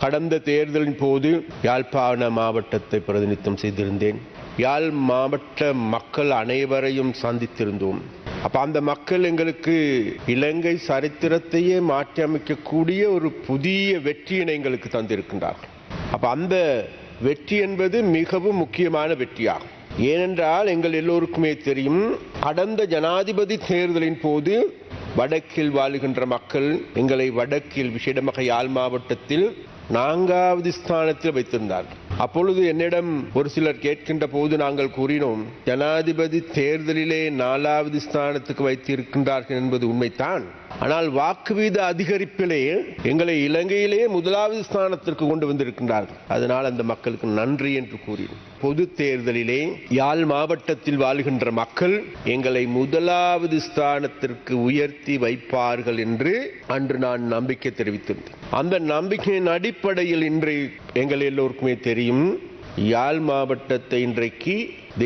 கடந்த தேர்தலின் போது யாழ்ப்பாண மாவட்டத்தை பிரதிநிதித்துவம் செய்திருந்தேன். யாழ் மாவட்ட மக்கள் அனைவரையும் சந்தித்திருந்தோம். அந்த மக்கள் எங்களுக்கு இலங்கை சரித்திரத்தையே மாற்றி அமைக்கக்கூடிய ஒரு புதிய வெற்றியினை எங்களுக்கு தந்திருக்கின்றார்கள். அந்த வெற்றி என்பது மிகவும் முக்கியமான வெற்றியாகும். ஏனென்றால் எங்கள் எல்லோருக்குமே தெரியும், கடந்த ஜனாதிபதி தேர்தலின் போது வடக்கில் வாழுகின்ற மக்கள் எங்களை வடக்கில் விசேடமாக யாழ் மாவட்டத்தில் 4வது ஸ்தானத்தில் வைத்திருந்தார்கள். அப்பொழுது என்னிடம் ஒரு சிலர் கேட்கின்ற போது நாங்கள் கூறினோம், ஜனாதிபதி தேர்தலிலே 4வது ஸ்தானத்துக்கு வைத்திருக்கின்றார்கள் என்பது உண்மைத்தான். ஆனால் வாக்கு வீத அதிகரிப்பிலே எங்களை இலங்கையிலே 1வது ஸ்தானத்திற்கு கொண்டு வந்திருக்கின்றார்கள். அதனால் அந்த மக்களுக்கு நன்றி என்று கூறினோம். பொது தேர்தலிலே யாழ் மாவட்டத்தில் வாழ்கின்ற மக்கள் எங்களை 1வது ஸ்தானத்திற்கு உயர்த்தி வைப்பார்கள் என்று அன்று நான் நம்பிக்கை தெரிவித்திருந்தேன். அந்த நம்பிக்கையின் அடிப்படையில் இன்று எங்கள் எல்லோருக்குமே தெரியும், யாழ் மாவட்டத்தை இன்றைக்கு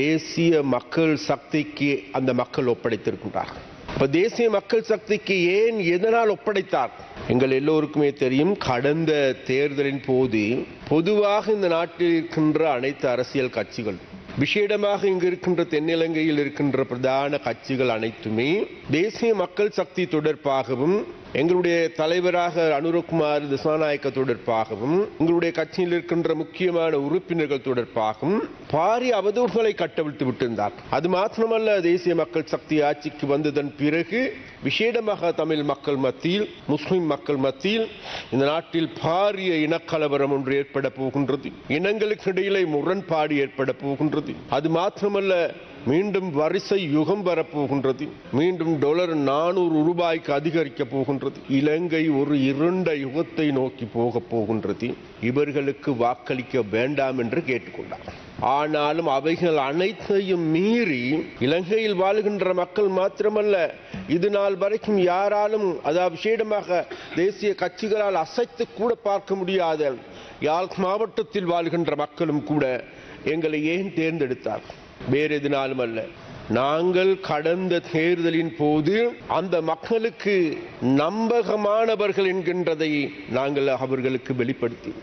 தேசிய மக்கள் சக்திக்கு அந்த மக்கள் ஒப்படைத்திருக்கின்றார்கள். தேசிய மக்கள் சக்திக்கு ஏன் எதனால் ஒப்படைத்தார்? எங்கள் எல்லோருக்குமே தெரியும், கடந்த தேர்தலின் போது பொதுவாக இந்த நாட்டில் இருக்கின்ற அனைத்து அரசியல் கட்சிகள், விசேடமாக இங்கு இருக்கின்ற தென்னிலங்கையில் இருக்கின்ற பிரதான கட்சிகள் அனைத்துமே தேசிய மக்கள் சக்தி தொடர்பாகவும் எங்களுடைய தலைவராக அனுரகுமார் திசாநாயக்க தொடர்பாகவும் எங்களுடைய கட்சியில் இருக்கின்ற முக்கியமான உறுப்பினர்கள் தொடர்பாகவும் பாரிய அவதூறுகளை கட்டவிழ்த்து விட்டிருந்தார். அது மாத்திரமல்ல, தேசிய மக்கள் சக்தி ஆட்சிக்கு வந்ததன் பிறகு விசேடமாக தமிழ் மக்கள் மத்தியில், முஸ்லிம் மக்கள் மத்தியில் இந்த நாட்டில் பாரிய இனக்கலவரம் ஒன்று ஏற்பட போகின்றது. இனங்களுக்கு இடையிலே முரண்பாடு ஏற்பட போகின்றது. அது மாத்திரமல்ல, மீண்டும் வரிசை யுகம் வரப்போகின்றது. மீண்டும் டாலர் 400 ரூபாய்க்கு அதிகரிக்க போகின்றது. இலங்கை ஒரு இருண்ட யுகத்தை நோக்கி போக போகின்றது. இவர்களுக்கு வாக்களிக்க வேண்டாம் என்று கேட்டுக்கொண்டார். ஆனாலும் அவைகள் அனைத்தையும் மீறி இலங்கையில் வாழ்கின்ற மக்கள் மாத்திரமல்ல, இது நாள் வரைக்கும் யாராலும், அதாவது விசேடமாக தேசிய கட்சிகளால் அசைத்து கூட பார்க்க முடியாத யாழ் மாவட்டத்தில் வாழ்கின்ற மக்களும் கூட எங்களை ஏன் தேர்ந்தெடுத்தார்? வேறு எதுனாலும் அல்ல, நாங்கள் கடந்த தேர்தலின் போது அந்த மக்களுக்கு நம்பகமானவர்கள் என்கின்றதை நாங்கள் அவர்களுக்கு வெளிப்படுத்தி